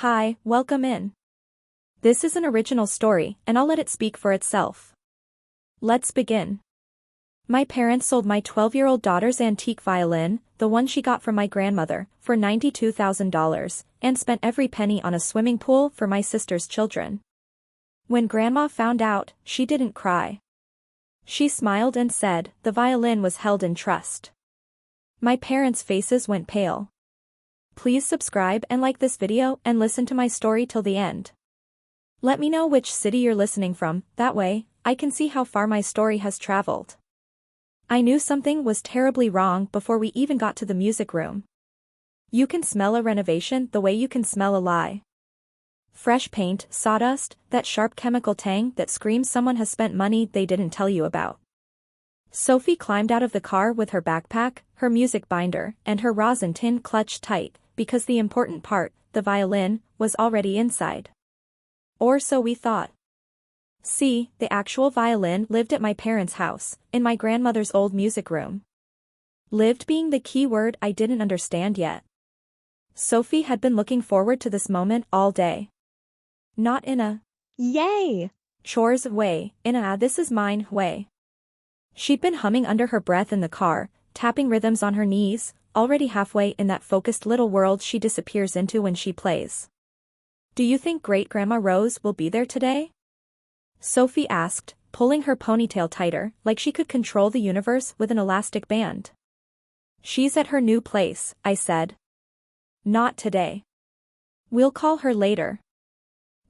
Hi, welcome in. This is an original story, and I'll let it speak for itself. Let's begin. My parents sold my 12-year-old daughter's antique violin, the one she got from my grandmother, for $92,000, and spent every penny on a swimming pool for my sister's children. When Grandma found out, she didn't cry. She smiled and said the violin was held in trust. My parents' faces went pale. Please subscribe and like this video and listen to my story till the end. Let me know which city you're listening from, that way, I can see how far my story has traveled. I knew something was terribly wrong before we even got to the music room. You can smell a renovation the way you can smell a lie. Fresh paint, sawdust, that sharp chemical tang that screams someone has spent money they didn't tell you about. Sophie climbed out of the car with her backpack, her music binder, and her rosin tin clutched tight, because the important part, the violin, was already inside. Or so we thought. See, the actual violin lived at my parents' house, in my grandmother's old music room. Lived being the key word I didn't understand yet. Sophie had been looking forward to this moment all day. Not in a yay chores way, in a this is mine way. She'd been humming under her breath in the car, tapping rhythms on her knees, already halfway in that focused little world she disappears into when she plays. Do you think Great-Grandma Rose will be there today? Sophie asked, pulling her ponytail tighter, like she could control the universe with an elastic band. She's at her new place, I said. Not today. We'll call her later.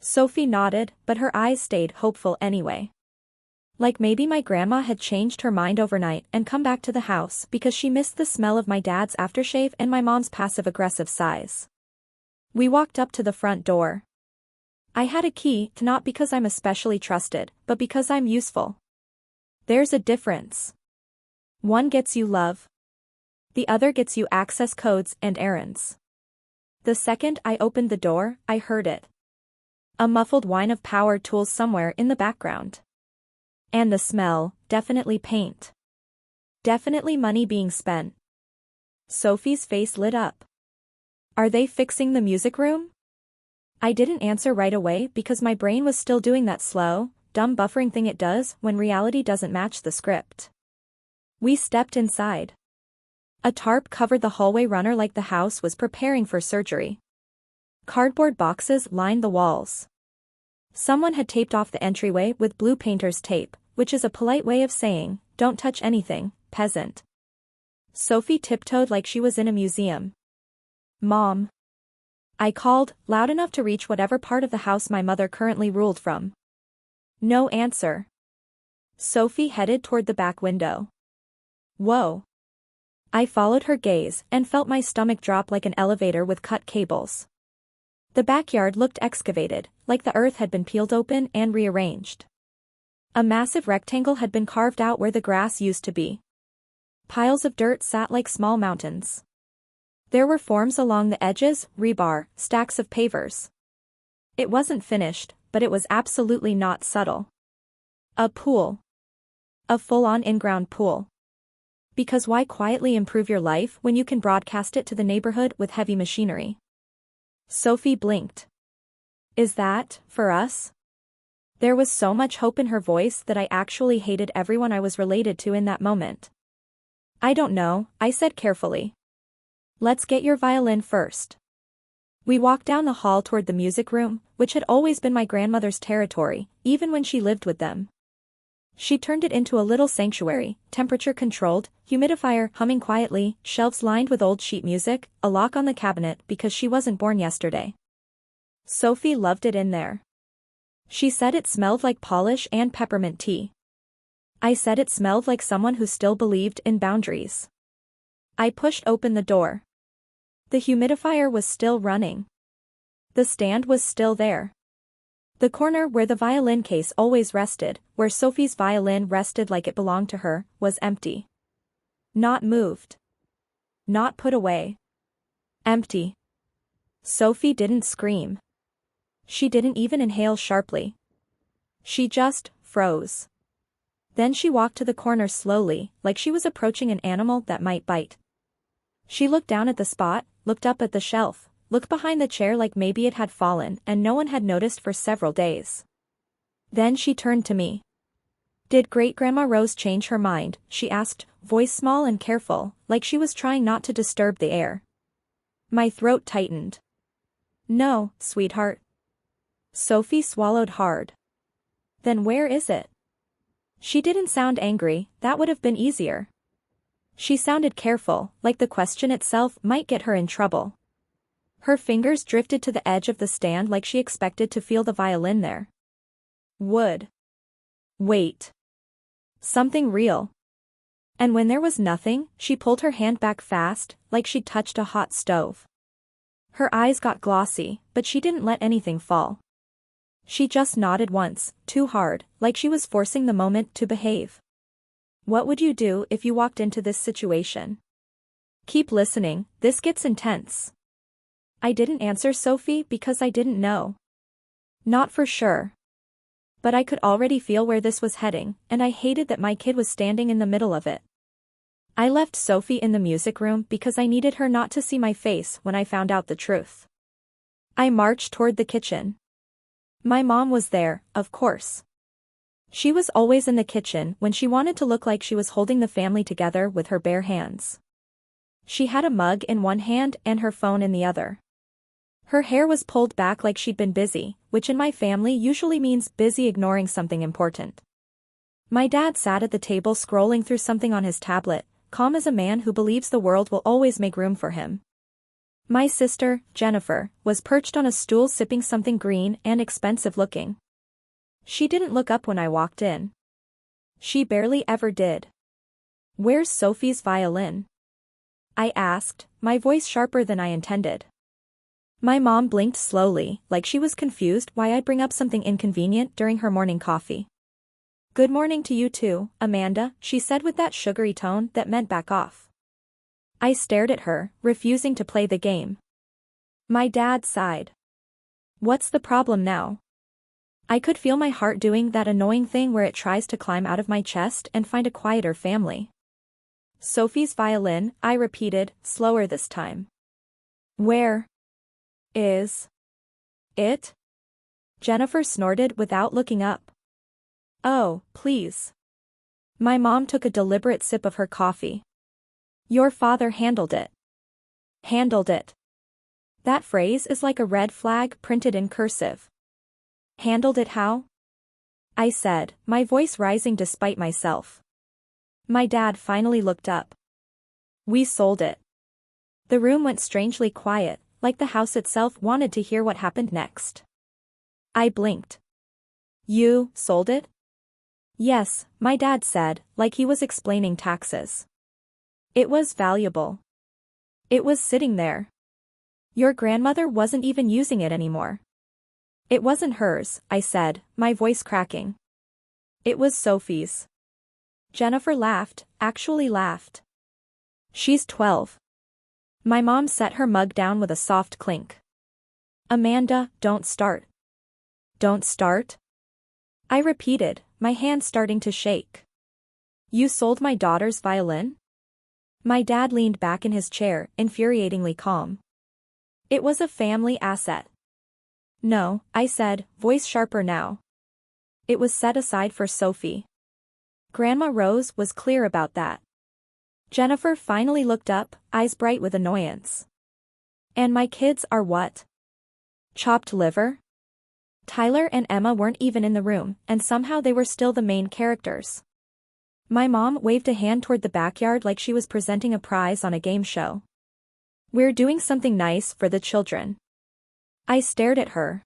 Sophie nodded, but her eyes stayed hopeful anyway. Like maybe my grandma had changed her mind overnight and come back to the house because she missed the smell of my dad's aftershave and my mom's passive-aggressive sighs. We walked up to the front door. I had a key, not because I'm especially trusted, but because I'm useful. There's a difference. One gets you love. The other gets you access codes and errands. The second I opened the door, I heard it. A muffled whine of power tools somewhere in the background. And the smell, definitely paint. Definitely money being spent. Sophie's face lit up. Are they fixing the music room? I didn't answer right away because my brain was still doing that slow, dumb buffering thing it does when reality doesn't match the script. We stepped inside. A tarp covered the hallway runner like the house was preparing for surgery. Cardboard boxes lined the walls. Someone had taped off the entryway with blue painter's tape, which is a polite way of saying, don't touch anything, peasant. Sophie tiptoed like she was in a museum. Mom. I called, loud enough to reach whatever part of the house my mother currently ruled from. No answer. Sophie headed toward the back window. Whoa. I followed her gaze and felt my stomach drop like an elevator with cut cables. The backyard looked excavated, like the earth had been peeled open and rearranged. A massive rectangle had been carved out where the grass used to be. Piles of dirt sat like small mountains. There were forms along the edges, rebar, stacks of pavers. It wasn't finished, but it was absolutely not subtle. A pool. A full-on in-ground pool. Because why quietly improve your life when you can broadcast it to the neighborhood with heavy machinery? Sophie blinked. Is that, for us? There was so much hope in her voice that I actually hated everyone I was related to in that moment. I don't know, I said carefully. Let's get your violin first. We walked down the hall toward the music room, which had always been my grandmother's territory, even when she lived with them. She turned it into a little sanctuary, temperature-controlled, humidifier humming quietly, shelves lined with old sheet music, a lock on the cabinet because she wasn't born yesterday. Sophie loved it in there. She said it smelled like polish and peppermint tea. I said it smelled like someone who still believed in boundaries. I pushed open the door. The humidifier was still running. The stand was still there. The corner where the violin case always rested, where Sophie's violin rested like it belonged to her, was empty. Not moved. Not put away. Empty. Sophie didn't scream. She didn't even inhale sharply. She just froze. Then she walked to the corner slowly, like she was approaching an animal that might bite. She looked down at the spot, looked up at the shelf, looked behind the chair like maybe it had fallen and no one had noticed for several days. Then she turned to me. "Did Great-Grandma Rose change her mind?" she asked, voice small and careful, like she was trying not to disturb the air. My throat tightened. "No, sweetheart." Sophie swallowed hard. "Then where is it?" She didn't sound angry, that would have been easier. She sounded careful, like the question itself might get her in trouble. Her fingers drifted to the edge of the stand like she expected to feel the violin there. Would. Wait. Something real. And when there was nothing, she pulled her hand back fast, like she'd touched a hot stove. Her eyes got glossy, but she didn't let anything fall. She just nodded once, too hard, like she was forcing the moment to behave. "What would you do if you walked into this situation?" "Keep listening, this gets intense." I didn't answer Sophie because I didn't know. Not for sure. But I could already feel where this was heading, and I hated that my kid was standing in the middle of it. I left Sophie in the music room because I needed her not to see my face when I found out the truth. I marched toward the kitchen. My mom was there, of course. She was always in the kitchen when she wanted to look like she was holding the family together with her bare hands. She had a mug in one hand and her phone in the other. Her hair was pulled back like she'd been busy, which in my family usually means busy ignoring something important. My dad sat at the table scrolling through something on his tablet, calm as a man who believes the world will always make room for him. My sister, Jennifer, was perched on a stool sipping something green and expensive looking. She didn't look up when I walked in. She barely ever did. "Where's Sophie's violin?" I asked, my voice sharper than I intended. My mom blinked slowly, like she was confused why I'd bring up something inconvenient during her morning coffee. "Good morning to you too, Amanda," she said with that sugary tone that meant back off. I stared at her, refusing to play the game. My dad sighed. "What's the problem now?" I could feel my heart doing that annoying thing where it tries to climb out of my chest and find a quieter family. "Sophie's violin," I repeated, slower this time. "Where is it?" Jennifer snorted without looking up. "Oh, please." My mom took a deliberate sip of her coffee. "Your father handled it." Handled it. That phrase is like a red flag printed in cursive. Handled it how? I said, my voice rising despite myself. My dad finally looked up. "We sold it." The room went strangely quiet, like the house itself wanted to hear what happened next. I blinked. "You sold it?" "Yes," my dad said, like he was explaining taxes. "It was valuable. It was sitting there. Your grandmother wasn't even using it anymore." "It wasn't hers," I said, my voice cracking. "It was Sophie's." Jennifer laughed, actually laughed. "She's 12. My mom set her mug down with a soft clink. "Amanda, don't start." "Don't start?" I repeated, my hand starting to shake. "You sold my daughter's violin?" My dad leaned back in his chair, infuriatingly calm. "It was a family asset." "No," I said, voice sharper now. "It was set aside for Sophie. Grandma Rose was clear about that." Jennifer finally looked up, eyes bright with annoyance. "And my kids are what? Chopped liver?" Tyler and Emma weren't even in the room, and somehow they were still the main characters. My mom waved a hand toward the backyard like she was presenting a prize on a game show. "We're doing something nice for the children." I stared at her.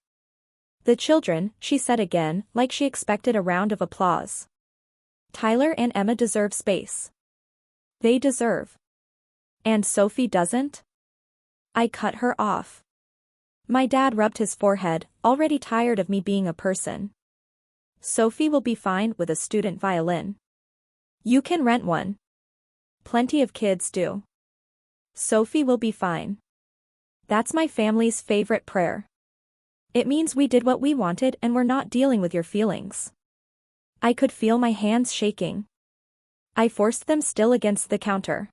"The children," she said again, like she expected a round of applause. "Tyler and Emma deserve space. They deserve. And Sophie doesn't?" I cut her off. My dad rubbed his forehead, already tired of me being a person. "Sophie will be fine with a student violin. You can rent one. Plenty of kids do. Sophie will be fine. That's my family's favorite prayer. It means we did what we wanted and we're not dealing with your feelings." I could feel my hands shaking. I forced them still against the counter.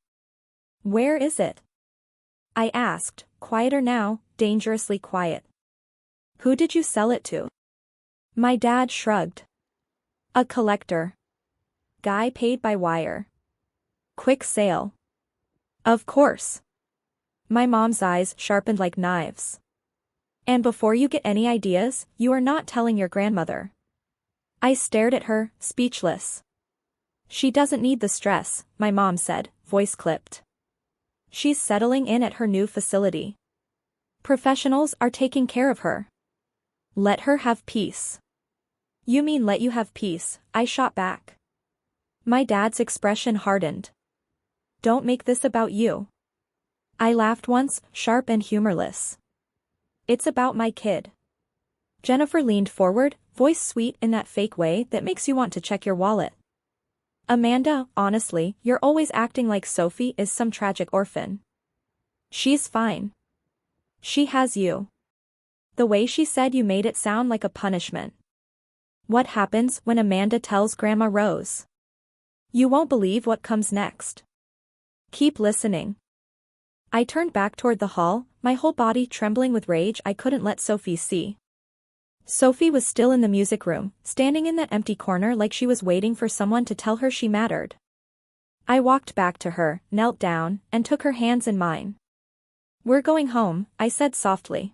"Where is it?" I asked, quieter now, dangerously quiet. Who did you sell it to? My dad shrugged. A collector. Guy paid by wire. Quick sale. Of course. My mom's eyes sharpened like knives. And before you get any ideas, you are not telling your grandmother. I stared at her, speechless. She doesn't need the stress, my mom said, voice clipped. She's settling in at her new facility. Professionals are taking care of her. Let her have peace. You mean let you have peace, I shot back. My dad's expression hardened. Don't make this about you. I laughed once, sharp and humorless. It's about my kid. Jennifer leaned forward, voice sweet in that fake way that makes you want to check your wallet. Amanda, honestly, you're always acting like Sophie is some tragic orphan. She's fine. She has you. The way she said you made it sound like a punishment. What happens when Amanda tells Grandma Rose? You won't believe what comes next. Keep listening. I turned back toward the hall, my whole body trembling with rage I couldn't let Sophie see. Sophie was still in the music room, standing in that empty corner like she was waiting for someone to tell her she mattered. I walked back to her, knelt down, and took her hands in mine. We're going home, I said softly.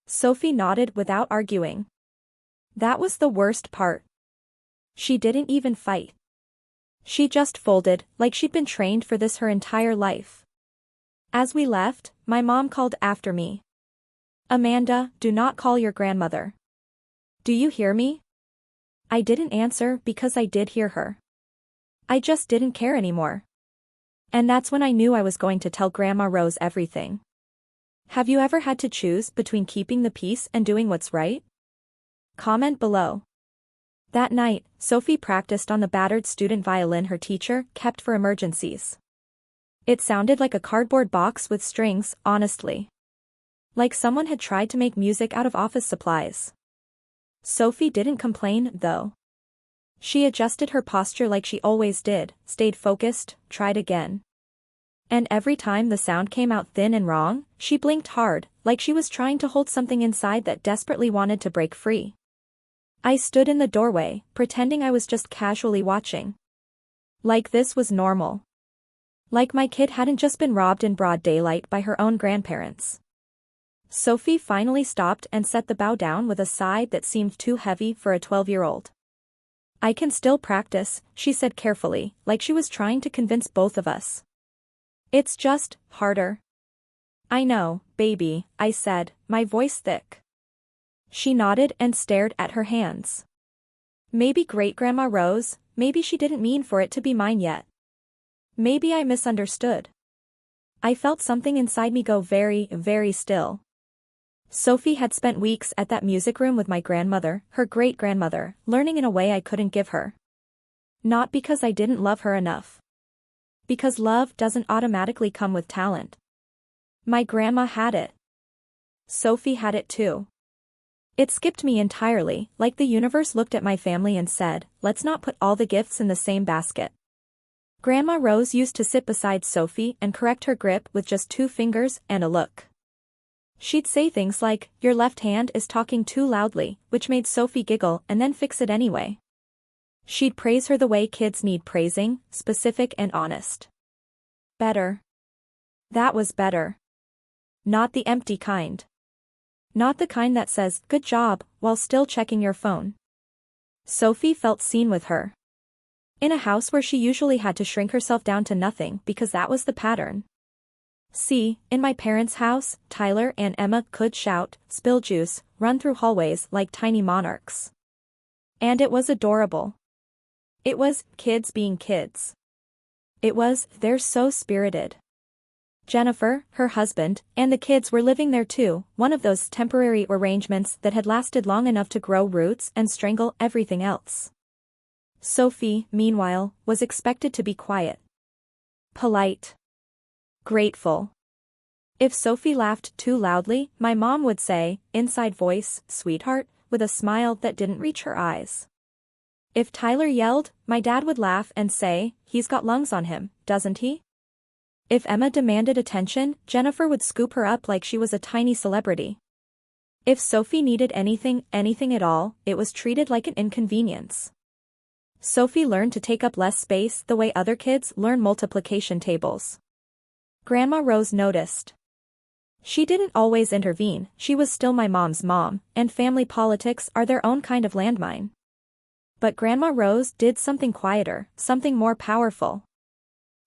Sophie nodded without arguing. That was the worst part. She didn't even fight. She just folded, like she'd been trained for this her entire life. As we left, my mom called after me. Amanda, do not call your grandmother. Do you hear me? I didn't answer because I did hear her. I just didn't care anymore. And that's when I knew I was going to tell Grandma Rose everything. Have you ever had to choose between keeping the peace and doing what's right? Comment below. That night, Sophie practiced on the battered student violin her teacher kept for emergencies. It sounded like a cardboard box with strings, honestly. Like someone had tried to make music out of office supplies. Sophie didn't complain, though. She adjusted her posture like she always did, stayed focused, tried again. And every time the sound came out thin and wrong, she blinked hard, like she was trying to hold something inside that desperately wanted to break free. I stood in the doorway, pretending I was just casually watching. Like this was normal. Like my kid hadn't just been robbed in broad daylight by her own grandparents. Sophie finally stopped and set the bow down with a sigh that seemed too heavy for a 12-year-old. I can still practice, she said carefully, like she was trying to convince both of us. It's just harder. I know, baby, I said, my voice thick. She nodded and stared at her hands. Maybe Great-Grandma Rose, maybe she didn't mean for it to be mine yet. Maybe I misunderstood. I felt something inside me go very, very still. Sophie had spent weeks at that music room with my grandmother, her great-grandmother, learning in a way I couldn't give her. Not because I didn't love her enough. Because love doesn't automatically come with talent. My grandma had it. Sophie had it too. It skipped me entirely, like the universe looked at my family and said, let's not put all the gifts in the same basket. Grandma Rose used to sit beside Sophie and correct her grip with just 2 fingers and a look. She'd say things like, your left hand is talking too loudly, which made Sophie giggle and then fix it anyway. She'd praise her the way kids need praising, specific and honest. Better. That was better. Not the empty kind. Not the kind that says, good job, while still checking your phone. Sophie felt seen with her. In a house where she usually had to shrink herself down to nothing because that was the pattern. See, in my parents' house, Tyler and Emma could shout, spill juice, run through hallways like tiny monarchs. And it was adorable. It was, kids being kids. It was, they're so spirited. Jennifer, her husband, and the kids were living there too, one of those temporary arrangements that had lasted long enough to grow roots and strangle everything else. Sophie, meanwhile, was expected to be quiet. Polite. Grateful. If Sophie laughed too loudly, my mom would say, inside voice, sweetheart, with a smile that didn't reach her eyes. If Tyler yelled, my dad would laugh and say, he's got lungs on him, doesn't he? If Emma demanded attention, Jennifer would scoop her up like she was a tiny celebrity. If Sophie needed anything at all, it was treated like an inconvenience. Sophie learned to take up less space the way other kids learn multiplication tables. Grandma Rose noticed. She didn't always intervene, she was still my mom's mom, and family politics are their own kind of landmine. But Grandma Rose did something quieter, something more powerful.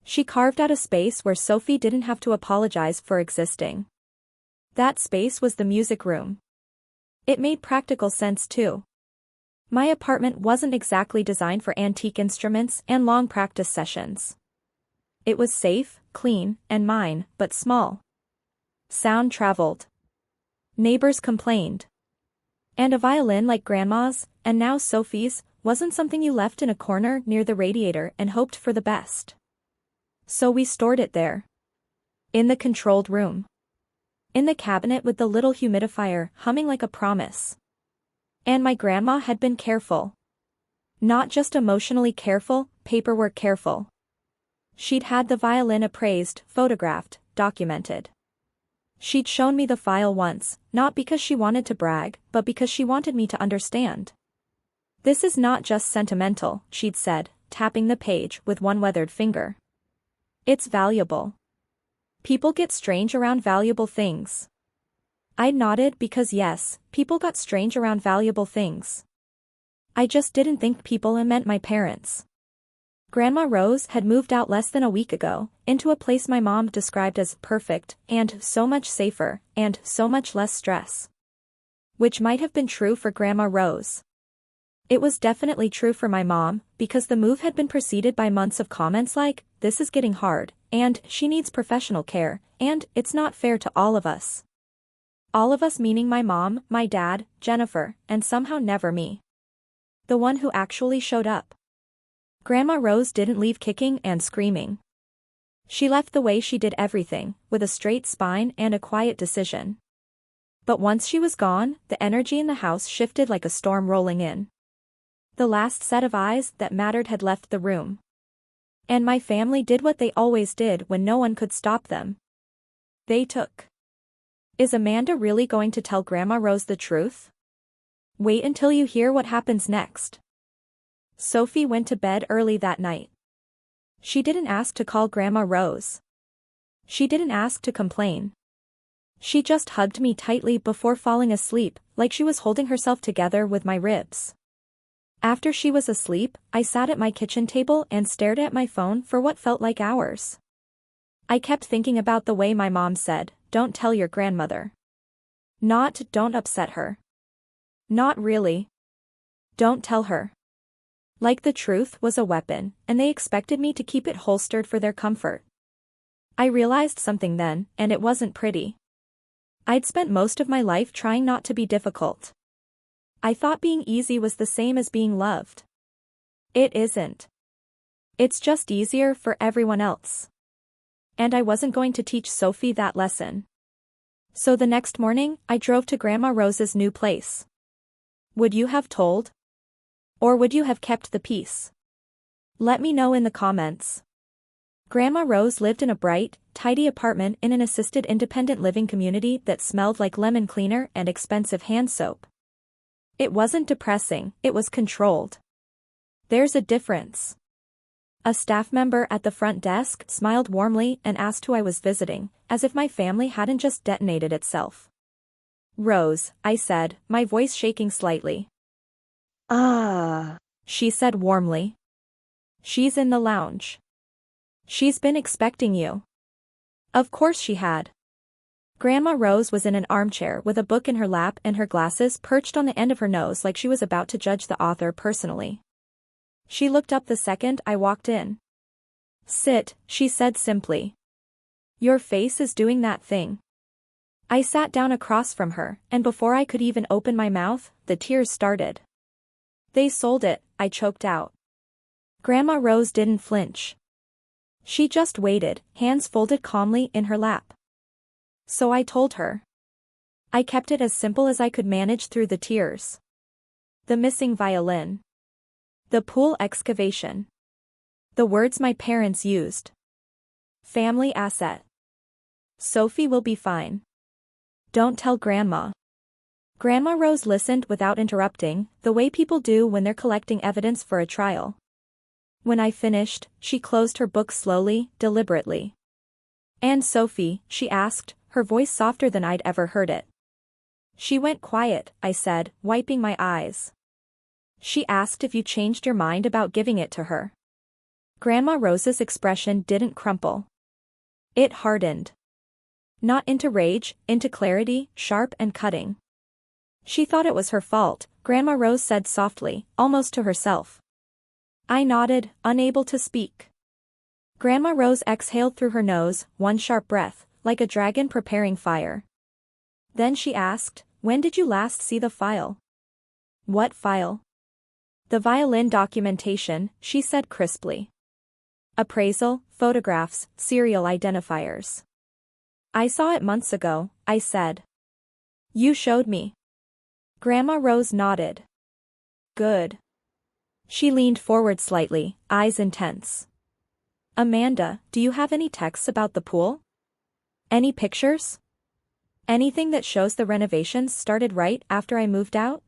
She carved out a space where Sophie didn't have to apologize for existing. That space was the music room. It made practical sense too. My apartment wasn't exactly designed for antique instruments and long practice sessions. It was safe, clean, and mine, but small. Sound traveled. Neighbors complained. And a violin like Grandma's, and now Sophie's, wasn't something you left in a corner near the radiator and hoped for the best. So we stored it there. In the controlled room. In the cabinet with the little humidifier humming like a promise. And my grandma had been careful. Not just emotionally careful, paperwork careful. She'd had the violin appraised, photographed, documented. She'd shown me the file once, not because she wanted to brag, but because she wanted me to understand. This is not just sentimental, she'd said, tapping the page with one weathered finger. It's valuable. People get strange around valuable things. I nodded because yes, people got strange around valuable things. I just didn't think people meant my parents. Grandma Rose had moved out less than a week ago, into a place my mom described as perfect, and so much safer, and so much less stress. Which might have been true for Grandma Rose. It was definitely true for my mom, because the move had been preceded by months of comments like, "This is getting hard," and "She needs professional care," and "It's not fair to all of us." All of us meaning my mom, my dad, Jennifer, and somehow never me. The one who actually showed up. Grandma Rose didn't leave kicking and screaming. She left the way she did everything, with a straight spine and a quiet decision. But once she was gone, the energy in the house shifted like a storm rolling in. The last set of eyes that mattered had left the room. And my family did what they always did when no one could stop them. They took. Is Amanda really going to tell Grandma Rose the truth? Wait until you hear what happens next. Sophie went to bed early that night. She didn't ask to call Grandma Rose. She didn't ask to complain. She just hugged me tightly before falling asleep, like she was holding herself together with my ribs. After she was asleep, I sat at my kitchen table and stared at my phone for what felt like hours. I kept thinking about the way my mom said, "Don't tell your grandmother." Not, "Don't upset her." Not really. Don't tell her. Like the truth was a weapon, and they expected me to keep it holstered for their comfort. I realized something then, and it wasn't pretty. I'd spent most of my life trying not to be difficult. I thought being easy was the same as being loved. It isn't. It's just easier for everyone else. And I wasn't going to teach Sophie that lesson. So the next morning, I drove to Grandma Rose's new place. Would you have told? Or would you have kept the peace? Let me know in the comments. Grandma Rose lived in a bright, tidy apartment in an assisted independent living community that smelled like lemon cleaner and expensive hand soap. It wasn't depressing, it was controlled. There's a difference. A staff member at the front desk smiled warmly and asked who I was visiting, as if my family hadn't just detonated itself. "Rose," I said, my voice shaking slightly. "Ah," she said warmly. "She's in the lounge. She's been expecting you." Of course she had. Grandma Rose was in an armchair with a book in her lap and her glasses perched on the end of her nose like she was about to judge the author personally. She looked up the second I walked in. "Sit," she said simply. "Your face is doing that thing." I sat down across from her, and before I could even open my mouth, the tears started. "They sold it," I choked out. Grandma Rose didn't flinch. She just waited, hands folded calmly in her lap. So I told her. I kept it as simple as I could manage through the tears. The missing violin. The pool excavation. The words my parents used. Family asset. Sophie will be fine. Don't tell Grandma. Grandma Rose listened without interrupting, the way people do when they're collecting evidence for a trial. When I finished, she closed her book slowly, deliberately. "And Sophie," she asked, her voice softer than I'd ever heard it. "She went quiet," I said, wiping my eyes. "She asked if you changed your mind about giving it to her." Grandma Rose's expression didn't crumple. It hardened. Not into rage, into clarity, sharp and cutting. "She thought it was her fault," Grandma Rose said softly, almost to herself. I nodded, unable to speak. Grandma Rose exhaled through her nose, one sharp breath, like a dragon preparing fire. Then she asked, "When did you last see the file?" "What file?" "The violin documentation," she said crisply. "Appraisal, photographs, serial identifiers." "I saw it months ago," I said. "You showed me." Grandma Rose nodded. "Good." She leaned forward slightly, eyes intense. "Amanda, do you have any texts about the pool? Any pictures? Anything that shows the renovations started right after I moved out?"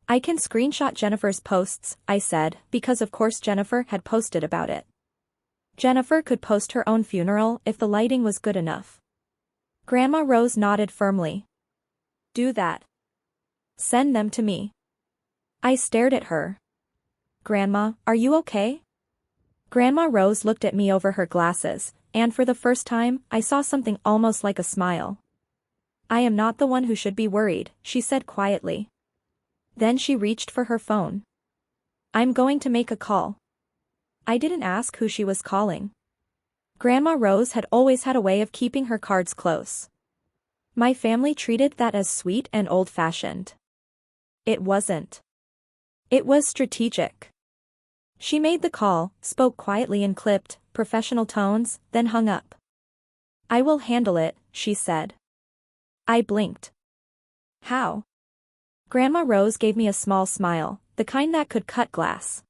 "I can screenshot Jennifer's posts," I said, because of course Jennifer had posted about it. Jennifer could post her own funeral if the lighting was good enough. Grandma Rose nodded firmly. "Do that. Send them to me." I stared at her. "Grandma, are you okay?" Grandma Rose looked at me over her glasses, and for the first time, I saw something almost like a smile. "I am not the one who should be worried," she said quietly. Then she reached for her phone. "I'm going to make a call." I didn't ask who she was calling. Grandma Rose had always had a way of keeping her cards close. My family treated that as sweet and old-fashioned. It wasn't. It was strategic. She made the call, spoke quietly in clipped, professional tones, then hung up. "I will handle it," she said. I blinked. "How?" Grandma Rose gave me a small smile, the kind that could cut glass.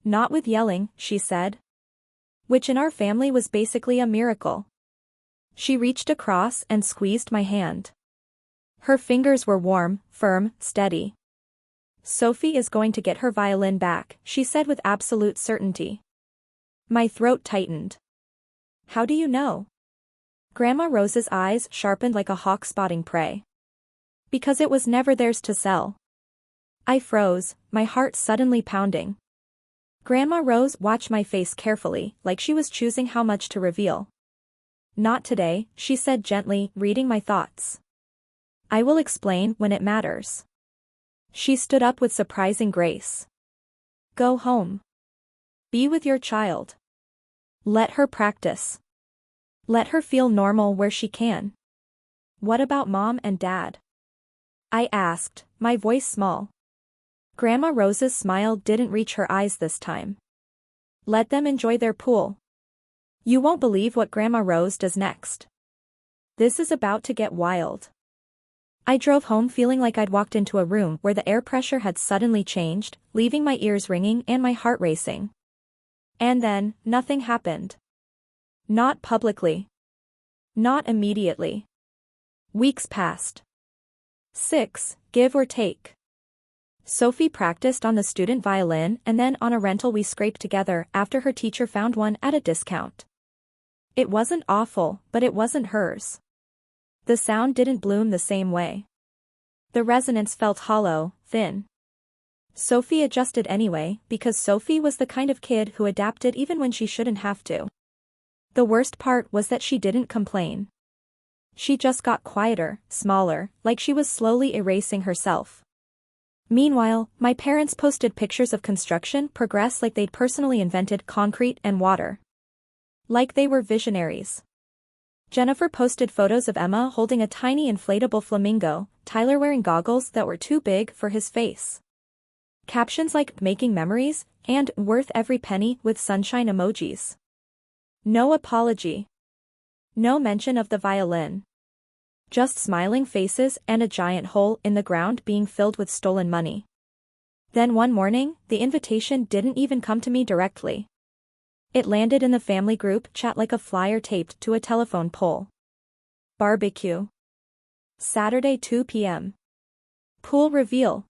"Not with yelling," she said. Which in our family was basically a miracle. She reached across and squeezed my hand. Her fingers were warm, firm, steady. "Sophie is going to get her violin back," she said with absolute certainty. My throat tightened. "How do you know?" Grandma Rose's eyes sharpened like a hawk spotting prey. "Because it was never theirs to sell." I froze, my heart suddenly pounding. Grandma Rose watched my face carefully, like she was choosing how much to reveal. "Not today," she said gently, reading my thoughts. "I will explain when it matters." She stood up with surprising grace. "Go home. Be with your child. Let her practice. Let her feel normal where she can." "What about Mom and Dad?" I asked, my voice small. Grandma Rose's smile didn't reach her eyes this time. "Let them enjoy their pool. You won't believe what Grandma Rose does next. This is about to get wild." I drove home feeling like I'd walked into a room where the air pressure had suddenly changed, leaving my ears ringing and my heart racing. And then, nothing happened. Not publicly. Not immediately. Weeks passed. 6, give or take. Sophie practiced on the student violin and then on a rental we scraped together after her teacher found one at a discount. It wasn't awful, but it wasn't hers. The sound didn't bloom the same way. The resonance felt hollow, thin. Sophie adjusted anyway, because Sophie was the kind of kid who adapted even when she shouldn't have to. The worst part was that she didn't complain. She just got quieter, smaller, like she was slowly erasing herself. Meanwhile, my parents posted pictures of construction progress like they'd personally invented concrete and water. Like they were visionaries. Jennifer posted photos of Emma holding a tiny inflatable flamingo, Tyler wearing goggles that were too big for his face. Captions like "making memories" and "worth every penny" with sunshine emojis. No apology. No mention of the violin. Just smiling faces and a giant hole in the ground being filled with stolen money. Then one morning, the invitation didn't even come to me directly. It landed in the family group chat like a flyer taped to a telephone pole. Barbecue. Saturday 2 p.m. Pool reveal.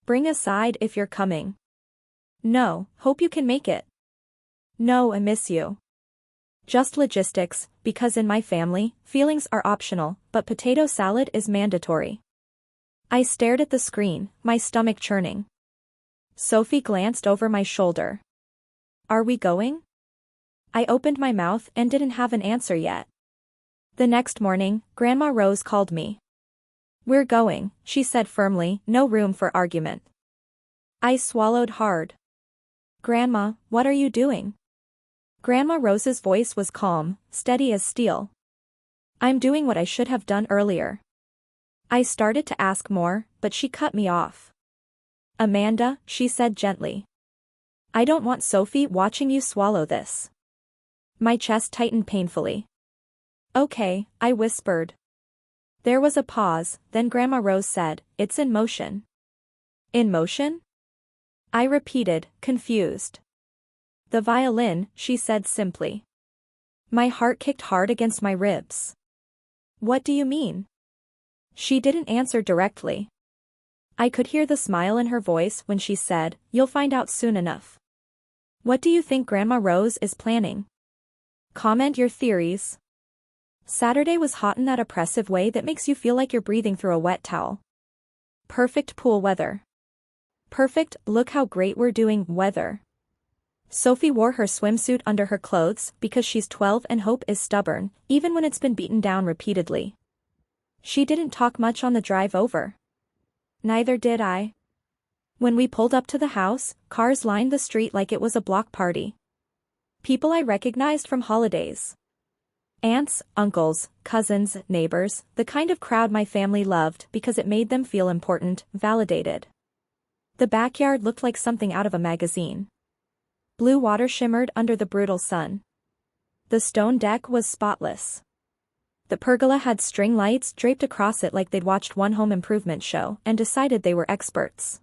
Bring a side if you're coming. No, hope you can make it. No, I miss you. Just logistics, because in my family, feelings are optional, but potato salad is mandatory. I stared at the screen, my stomach churning. Sophie glanced over my shoulder. Are we going? I opened my mouth and didn't have an answer yet. The next morning, Grandma Rose called me. We're going, she said firmly, no room for argument. I swallowed hard. Grandma, what are you doing? Grandma Rose's voice was calm, steady as steel. I'm doing what I should have done earlier. I started to ask more, but she cut me off. Amanda, she said gently. I don't want Sophie watching you swallow this. My chest tightened painfully. Okay, I whispered. There was a pause, then Grandma Rose said, it's in motion. In motion? I repeated, confused. The violin, she said simply. My heart kicked hard against my ribs. What do you mean? She didn't answer directly. I could hear the smile in her voice when she said, you'll find out soon enough. What do you think Grandma Rose is planning? Comment your theories. Saturday was hot in that oppressive way that makes you feel like you're breathing through a wet towel. Perfect pool weather. Perfect, look how great we're doing, weather. Sophie wore her swimsuit under her clothes because she's 12 and hope is stubborn, even when it's been beaten down repeatedly. She didn't talk much on the drive over. Neither did I. When we pulled up to the house, cars lined the street like it was a block party. People I recognized from holidays. Aunts, uncles, cousins, neighbors, the kind of crowd my family loved because it made them feel important, validated. The backyard looked like something out of a magazine. Blue water shimmered under the brutal sun. The stone deck was spotless. The pergola had string lights draped across it like they'd watched one home improvement show and decided they were experts.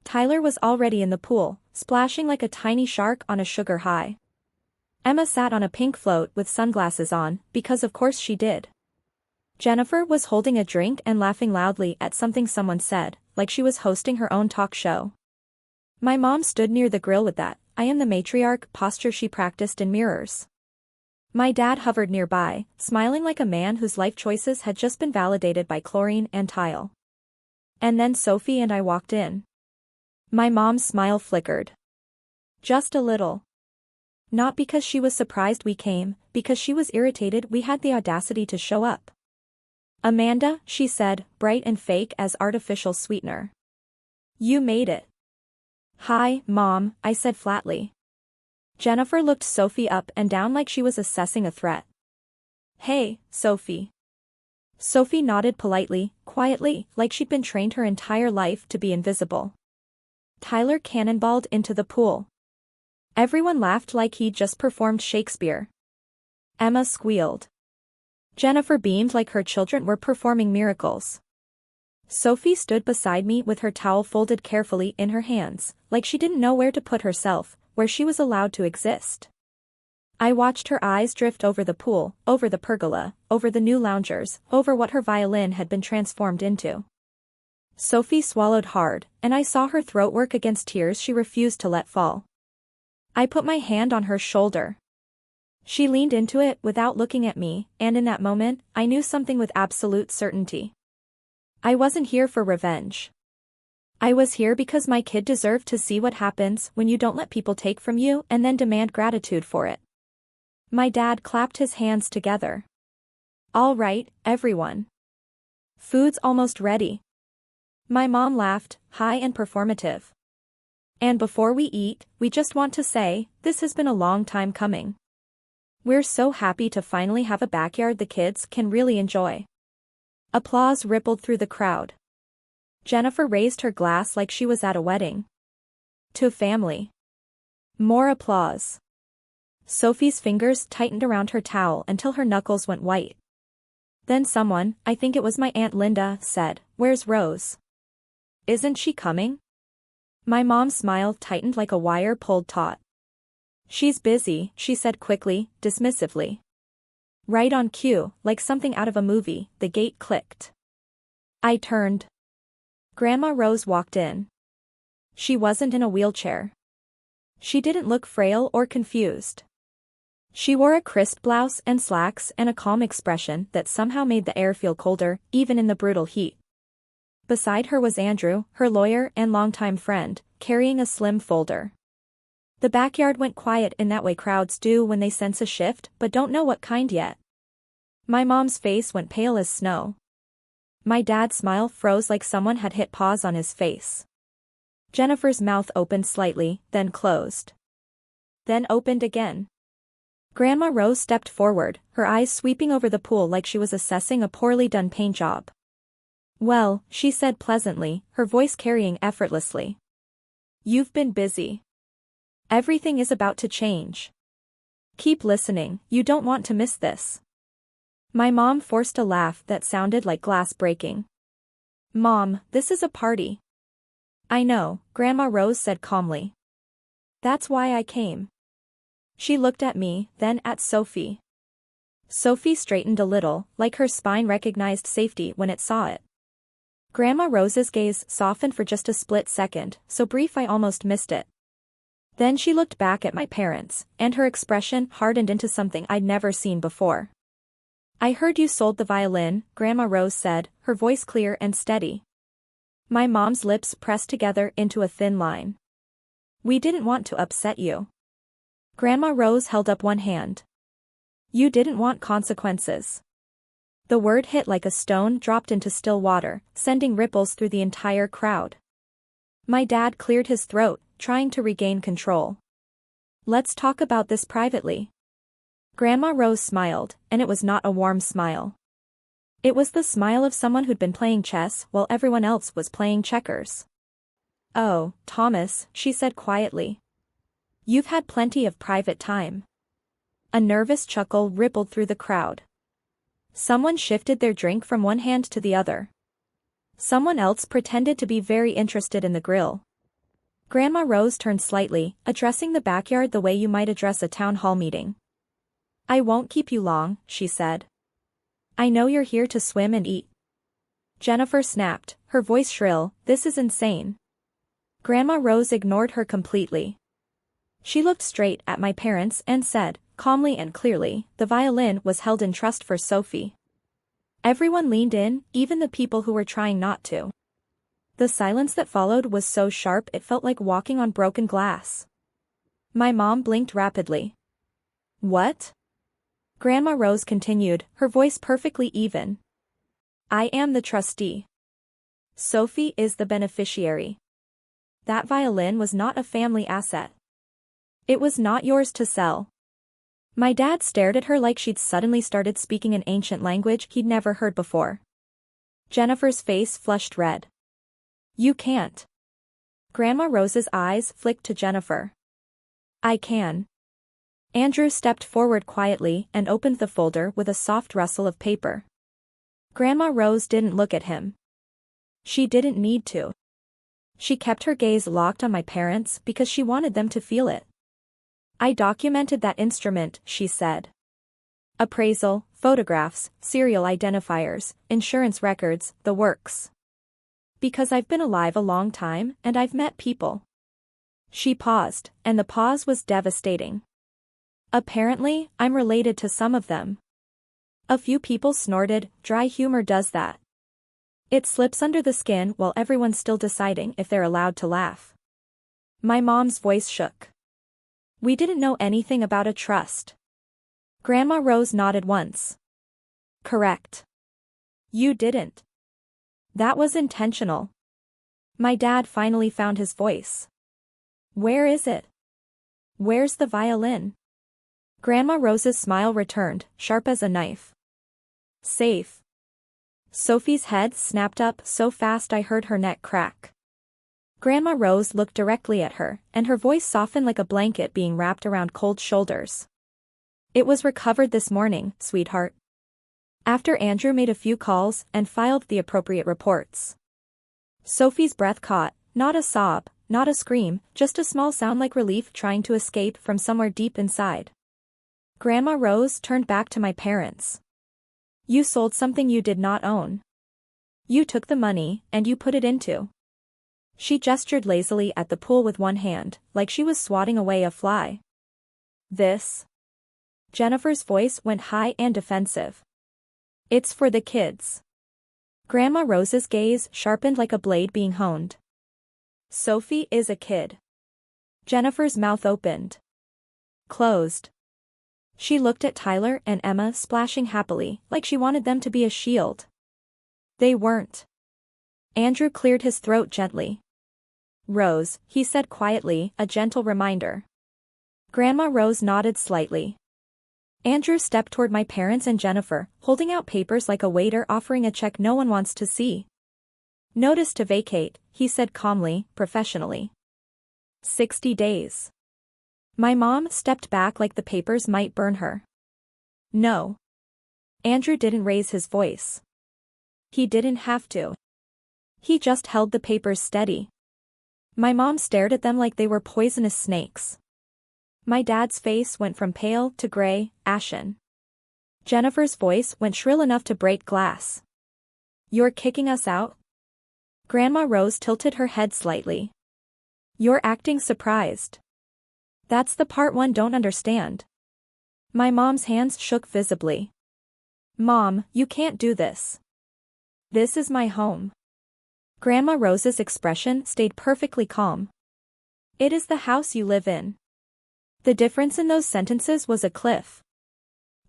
Tyler was already in the pool, splashing like a tiny shark on a sugar high. Emma sat on a pink float with sunglasses on, because of course she did. Jennifer was holding a drink and laughing loudly at something someone said, like she was hosting her own talk show. My mom stood near the grill with that I am the matriarch posture she practiced in mirrors. My dad hovered nearby, smiling like a man whose life choices had just been validated by chlorine and tile. And then Sophie and I walked in. My mom's smile flickered. Just a little. Not because she was surprised we came, because she was irritated we had the audacity to show up. Amanda, she said, bright and fake as artificial sweetener. You made it. Hi, Mom, I said flatly. Jennifer looked Sophie up and down like she was assessing a threat. Hey, Sophie. Sophie nodded politely, quietly, like she'd been trained her entire life to be invisible. Tyler cannonballed into the pool. Everyone laughed like he'd just performed Shakespeare. Emma squealed. Jennifer beamed like her children were performing miracles. Sophie stood beside me with her towel folded carefully in her hands, like she didn't know where to put herself, where she was allowed to exist. I watched her eyes drift over the pool, over the pergola, over the new loungers, over what her violin had been transformed into. Sophie swallowed hard, and I saw her throat work against tears she refused to let fall. I put my hand on her shoulder. She leaned into it without looking at me, and in that moment, I knew something with absolute certainty. I wasn't here for revenge. I was here because my kid deserved to see what happens when you don't let people take from you and then demand gratitude for it. My dad clapped his hands together. All right, everyone. Food's almost ready. My mom laughed, high and performative. And before we eat, we just want to say, this has been a long time coming. We're so happy to finally have a backyard the kids can really enjoy. Applause rippled through the crowd. Jennifer raised her glass like she was at a wedding. To family. More applause. Sophie's fingers tightened around her towel until her knuckles went white. Then someone, I think it was my Aunt Linda, said, "Where's Rose? Isn't she coming?" My mom's smile tightened like a wire pulled taut. She's busy, she said quickly, dismissively. Right on cue, like something out of a movie, the gate clicked. I turned. Grandma Rose walked in. She wasn't in a wheelchair. She didn't look frail or confused. She wore a crisp blouse and slacks and a calm expression that somehow made the air feel colder, even in the brutal heat. Beside her was Andrew, her lawyer and longtime friend, carrying a slim folder. The backyard went quiet in that way crowds do when they sense a shift but don't know what kind yet. My mom's face went pale as snow. My dad's smile froze like someone had hit pause on his face. Jennifer's mouth opened slightly, then closed. Then opened again. Grandma Rose stepped forward, her eyes sweeping over the pool like she was assessing a poorly done paint job. Well, she said pleasantly, her voice carrying effortlessly. You've been busy. Everything is about to change. Keep listening, you don't want to miss this. My mom forced a laugh that sounded like glass breaking. Mom, this is a party. I know, Grandma Rose said calmly. That's why I came. She looked at me, then at Sophie. Sophie straightened a little, like her spine recognized safety when it saw it. Grandma Rose's gaze softened for just a split second, so brief I almost missed it. Then she looked back at my parents, and her expression hardened into something I'd never seen before. I heard you sold the violin, Grandma Rose said, her voice clear and steady. My mom's lips pressed together into a thin line. We didn't want to upset you. Grandma Rose held up one hand. You didn't want consequences. The word hit like a stone dropped into still water, sending ripples through the entire crowd. My dad cleared his throat, trying to regain control. Let's talk about this privately. Grandma Rose smiled, and it was not a warm smile. It was the smile of someone who'd been playing chess while everyone else was playing checkers. Oh, Thomas, she said quietly. You've had plenty of private time. A nervous chuckle rippled through the crowd. Someone shifted their drink from one hand to the other. Someone else pretended to be very interested in the grill. Grandma Rose turned slightly, addressing the backyard the way you might address a town hall meeting. I won't keep you long, she said. I know you're here to swim and eat. Jennifer snapped, her voice shrill, this is insane. Grandma Rose ignored her completely. She looked straight at my parents and said, calmly and clearly, the violin was held in trust for Sophie. Everyone leaned in, even the people who were trying not to. The silence that followed was so sharp it felt like walking on broken glass. My mom blinked rapidly. What? Grandma Rose continued, her voice perfectly even. I am the trustee. Sophie is the beneficiary. That violin was not a family asset. It was not yours to sell. My dad stared at her like she'd suddenly started speaking an ancient language he'd never heard before. Jennifer's face flushed red. You can't. Grandma Rose's eyes flicked to Jennifer. I can. Andrew stepped forward quietly and opened the folder with a soft rustle of paper. Grandma Rose didn't look at him. She didn't need to. She kept her gaze locked on my parents because she wanted them to feel it. I documented that instrument, she said. Appraisal, photographs, serial identifiers, insurance records, the works. Because I've been alive a long time and I've met people. She paused, and the pause was devastating. Apparently, I'm related to some of them. A few people snorted, dry humor does that. It slips under the skin while everyone's still deciding if they're allowed to laugh. My mom's voice shook. We didn't know anything about a trust. Grandma Rose nodded once. Correct. You didn't. That was intentional. My dad finally found his voice. Where is it? Where's the violin? Grandma Rose's smile returned, sharp as a knife. Safe. Sophie's head snapped up so fast I heard her neck crack. Grandma Rose looked directly at her, and her voice softened like a blanket being wrapped around cold shoulders. It was recovered this morning, sweetheart. After Andrew made a few calls and filed the appropriate reports. Sophie's breath caught, not a sob, not a scream, just a small sound like relief trying to escape from somewhere deep inside. Grandma Rose turned back to my parents. You sold something you did not own. You took the money, and you put it into. She gestured lazily at the pool with one hand, like she was swatting away a fly. This? Jennifer's voice went high and defensive. It's for the kids. Grandma Rose's gaze sharpened like a blade being honed. Sophie is a kid. Jennifer's mouth opened. Closed. She looked at Tyler and Emma splashing happily, like she wanted them to be a shield. They weren't. Andrew cleared his throat gently. Rose, he said quietly, a gentle reminder. Grandma Rose nodded slightly. Andrew stepped toward my parents and Jennifer, holding out papers like a waiter offering a check no one wants to see. Notice to vacate, he said calmly, professionally. 60 days. My mom stepped back like the papers might burn her. No. Andrew didn't raise his voice. He didn't have to. He just held the papers steady. My mom stared at them like they were poisonous snakes. My dad's face went from pale to gray, ashen. Jennifer's voice went shrill enough to break glass. You're kicking us out? Grandma Rose tilted her head slightly. You're acting surprised. That's the part one don't understand. My mom's hands shook visibly. Mom, you can't do this. This is my home. Grandma Rose's expression stayed perfectly calm. It is the house you live in. The difference in those sentences was a cliff.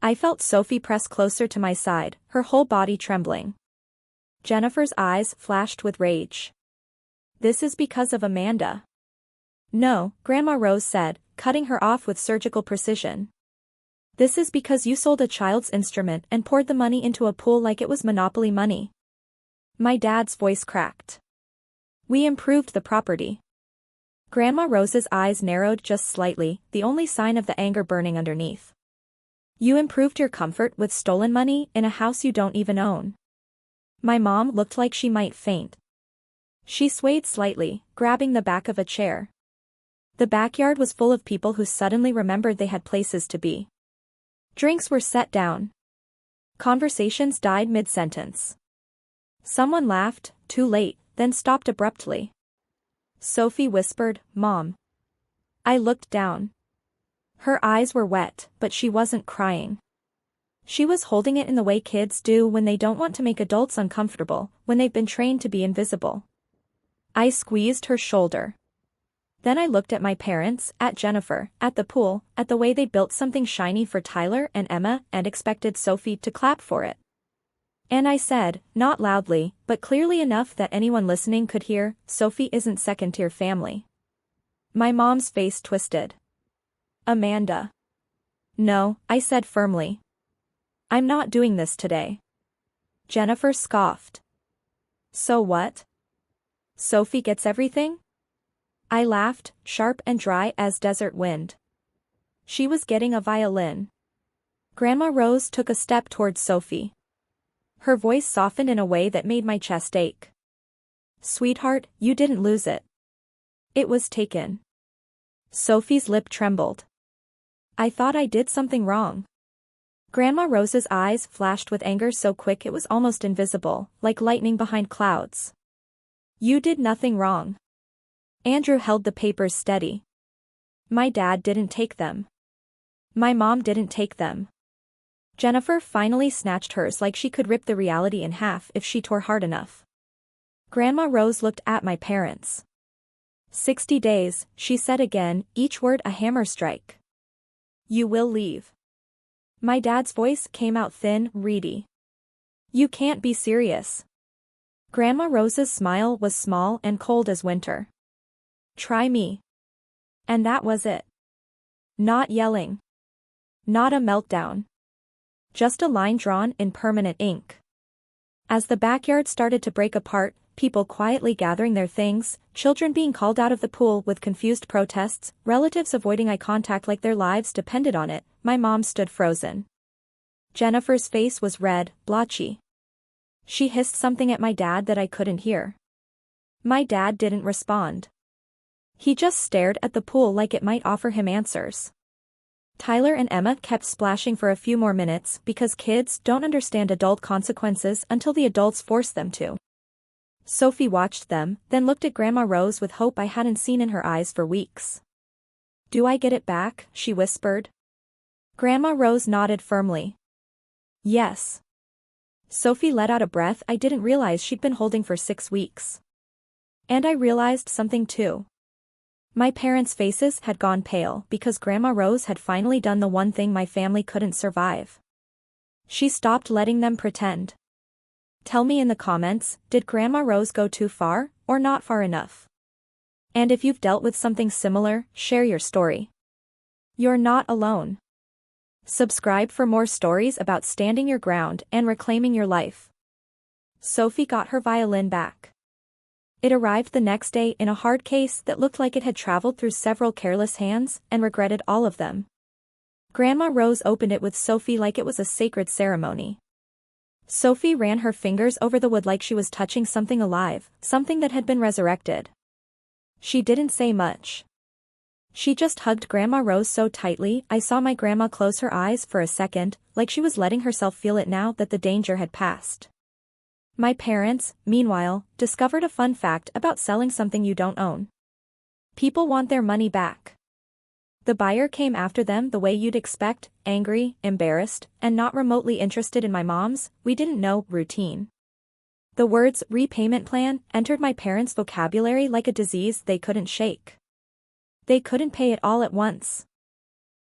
I felt Sophie press closer to my side, her whole body trembling. Jennifer's eyes flashed with rage. This is because of Amanda. No, Grandma Rose said, cutting her off with surgical precision. This is because you sold a child's instrument and poured the money into a pool like it was Monopoly money. My dad's voice cracked. We improved the property. Grandma Rose's eyes narrowed just slightly, the only sign of the anger burning underneath. You improved your comfort with stolen money in a house you don't even own. My mom looked like she might faint. She swayed slightly, grabbing the back of a chair. The backyard was full of people who suddenly remembered they had places to be. Drinks were set down. Conversations died mid-sentence. Someone laughed, too late, then stopped abruptly. Sophie whispered, Mom. I looked down. Her eyes were wet, but she wasn't crying. She was holding it in the way kids do when they don't want to make adults uncomfortable, when they've been trained to be invisible. I squeezed her shoulder. Then I looked at my parents, at Jennifer, at the pool, at the way they built something shiny for Tyler and Emma and expected Sophie to clap for it. And I said, not loudly, but clearly enough that anyone listening could hear, Sophie isn't second-tier family. My mom's face twisted. Amanda. No, I said firmly. I'm not doing this today. Jennifer scoffed. So what? Sophie gets everything? I laughed, sharp and dry as desert wind. She was getting a violin. Grandma Rose took a step towards Sophie. Her voice softened in a way that made my chest ache. Sweetheart, you didn't lose it. It was taken. Sophie's lip trembled. I thought I did something wrong. Grandma Rose's eyes flashed with anger so quick it was almost invisible, like lightning behind clouds. You did nothing wrong. Andrew held the papers steady. My dad didn't take them. My mom didn't take them. Jennifer finally snatched hers like she could rip the reality in half if she tore hard enough. Grandma Rose looked at my parents. 60 days, she said again, each word a hammer strike. You will leave. My dad's voice came out thin, reedy. You can't be serious. Grandma Rose's smile was small and cold as winter. Try me. And that was it. Not yelling. Not a meltdown. Just a line drawn in permanent ink. As the backyard started to break apart, people quietly gathering their things, children being called out of the pool with confused protests, relatives avoiding eye contact like their lives depended on it, my mom stood frozen. Jennifer's face was red, blotchy. She hissed something at my dad that I couldn't hear. My dad didn't respond. He just stared at the pool like it might offer him answers. Tyler and Emma kept splashing for a few more minutes because kids don't understand adult consequences until the adults force them to. Sophie watched them, then looked at Grandma Rose with hope I hadn't seen in her eyes for weeks. "Do I get it back?" she whispered. Grandma Rose nodded firmly. "Yes." Sophie let out a breath I didn't realize she'd been holding for 6 weeks. And I realized something too. My parents' faces had gone pale because Grandma Rose had finally done the one thing my family couldn't survive. She stopped letting them pretend. Tell me in the comments, did Grandma Rose go too far, or not far enough? And if you've dealt with something similar, share your story. You're not alone. Subscribe for more stories about standing your ground and reclaiming your life. Sophie got her violin back. It arrived the next day in a hard case that looked like it had traveled through several careless hands and regretted all of them. Grandma Rose opened it with Sophie like it was a sacred ceremony. Sophie ran her fingers over the wood like she was touching something alive, something that had been resurrected. She didn't say much. She just hugged Grandma Rose so tightly I saw my grandma close her eyes for a second, like she was letting herself feel it now that the danger had passed. My parents, meanwhile, discovered a fun fact about selling something you don't own. People want their money back. The buyer came after them the way you'd expect, angry, embarrassed, and not remotely interested in my mom's, we didn't know, routine. The words repayment plan entered my parents' vocabulary like a disease they couldn't shake. They couldn't pay it all at once.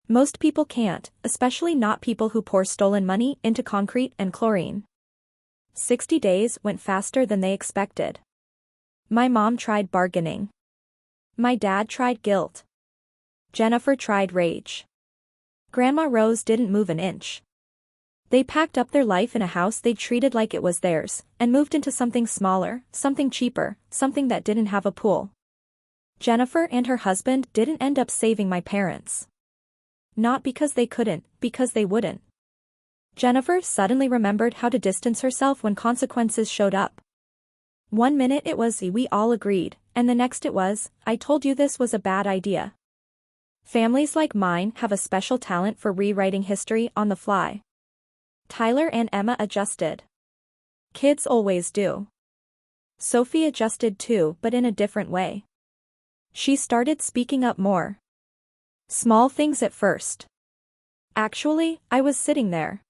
Most people can't, especially not people who pour stolen money into concrete and chlorine. 60 days went faster than they expected. My mom tried bargaining. My dad tried guilt. Jennifer tried rage. Grandma Rose didn't move an inch. They packed up their life in a house they treated like it was theirs, and moved into something smaller, something cheaper, something that didn't have a pool. Jennifer and her husband didn't end up saving my parents. Not because they couldn't, because they wouldn't. Jennifer suddenly remembered how to distance herself when consequences showed up. One minute it was we all agreed, and the next it was, I told you this was a bad idea. Families like mine have a special talent for rewriting history on the fly. Tyler and Emma adjusted. Kids always do. Sophie adjusted too, but in a different way. She started speaking up more. Small things at first. Actually, I was sitting there.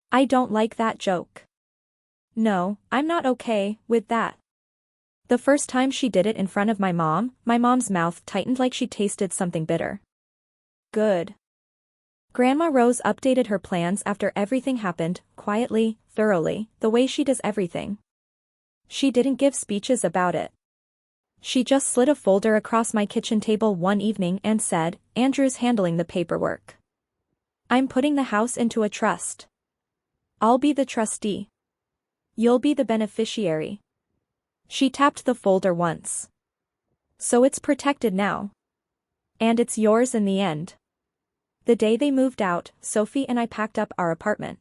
I don't like that joke. No, I'm not okay with that. The first time she did it in front of my mom's mouth tightened like she tasted something bitter. Good. Grandma Rose updated her plans after everything happened, quietly, thoroughly, the way she does everything. She didn't give speeches about it. She just slid a folder across my kitchen table one evening and said, "Andrew's handling the paperwork. I'm putting the house into a trust. I'll be the trustee. You'll be the beneficiary." She tapped the folder once. "So it's protected now. And it's yours in the end." The day they moved out, Sophie and I packed up our apartment.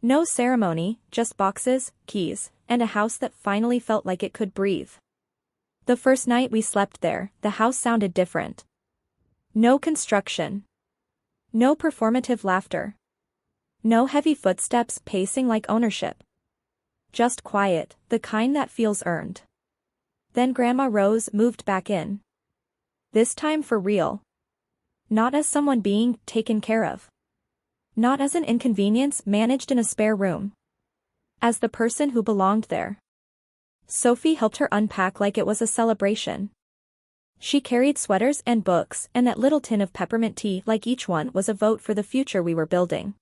No ceremony, just boxes, keys, and a house that finally felt like it could breathe. The first night we slept there, the house sounded different. No construction. No performative laughter. No heavy footsteps pacing like ownership. Just quiet, the kind that feels earned. Then Grandma Rose moved back in. This time for real. Not as someone being taken care of. Not as an inconvenience managed in a spare room. As the person who belonged there. Sophie helped her unpack like it was a celebration. She carried sweaters and books and that little tin of peppermint tea like each one was a vote for the future we were building.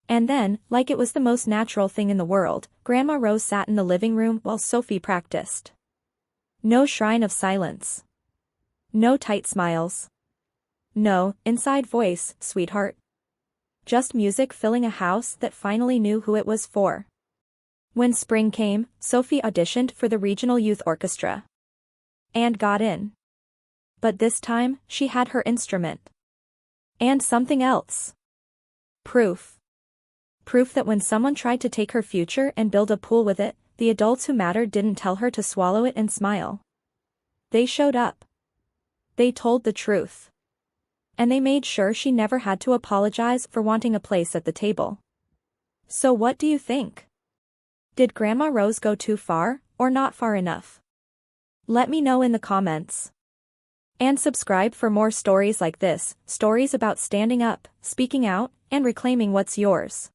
And then, like it was the most natural thing in the world, Grandma Rose sat in the living room while Sophie practiced. No shrine of silence. No tight smiles. No, inside voice, sweetheart. Just music filling a house that finally knew who it was for. When spring came, Sophie auditioned for the regional youth orchestra. And got in. But this time, she had her instrument. And something else. Proof. Proof that when someone tried to take her future and build a pool with it, the adults who mattered didn't tell her to swallow it and smile. They showed up. They told the truth. And they made sure she never had to apologize for wanting a place at the table. So what do you think? Did Grandma Rose go too far, or not far enough? Let me know in the comments. And subscribe for more stories like this, stories about standing up, speaking out, and reclaiming what's yours.